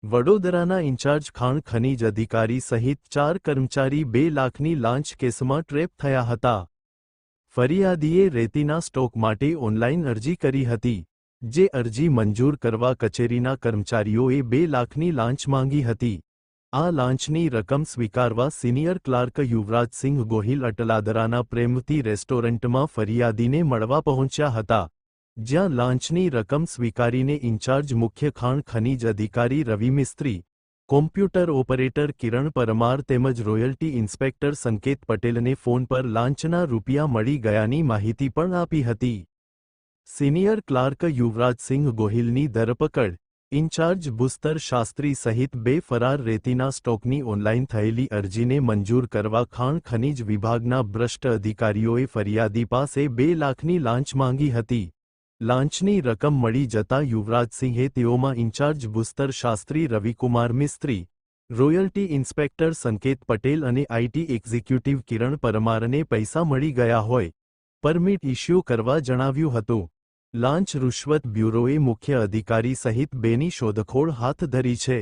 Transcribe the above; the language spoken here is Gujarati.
વડોદરાના ઇન્ચાર્જ ખાણ ખનીજ અધિકારી સહિત 4 કર્મચારી 2 લાખની લાંચ કેસમાં ટ્રેપ થયા હતા. ફરિયાદીએ રેતીના સ્ટોક માટે ઓનલાઈન અરજી કરી હતી, જે અરજી મંજૂર કરવા કચેરીના કર્મચારીઓએ 2 લાખની લાંચ માંગી હતી. આ લાંચની રકમ સ્વીકારવા સિનિયર ક્લાર્ક યુવરાજસિંહ ગોહિલ અટલાદરાના પ્રેમવતી રેસ્ટોરન્ટમાં ફરિયાદીને મળવા પહોંચ્યા હતા, જ્યાં લાંચની રકમ સ્વીકારીને ઇન્ચાર્જ મુખ્ય ખાણ ખનીજ અધિકારી રવિ મિસ્ત્રી, કોમ્પ્યુટર ઓપરેટર કિરણ પરમાર તેમજ રોયલ્ટી ઇન્સ્પેક્ટર સંકેત પટેલને ફોન પર લાંચના રૂપિયા મળી ગયાની માહિતી પણ આપી હતી. સિનિયર ક્લાર્ક યુવરાજસિંહ ગોહિલની ધરપકડ, ઇન્ચાર્જ ભૂસ્તર શાસ્ત્રી સહિત 2 ફરાર રેતીના સ્ટોકની ઓનલાઈન થયેલી અરજીને મંજૂર કરવા ખાણ ખનીજ વિભાગના ભ્રષ્ટ અધિકારીઓએ ફરિયાદી પાસે 2 લાખની લાંચ માંગી હતી. લાંચની રકમ મળી જતા યુવરાજસિંહે તેઓમાં ઇન્ચાર્જ ભૂસ્તર શાસ્ત્રી રવિકુમાર મિસ્ત્રી, રોયલ્ટી ઇન્સ્પેક્ટર સંકેત પટેલ અને આઈટી એક્ઝિક્યુટિવ કિરણ પરમારને પૈસા મળી ગયા હોય પરમિટ ઇસ્યુ કરવા જણાવ્યું હતું. લાંચ રૂશ્વત બ્યુરોએ મુખ્ય અધિકારી સહિત 2ની શોધખોળ હાથ ધરી છે.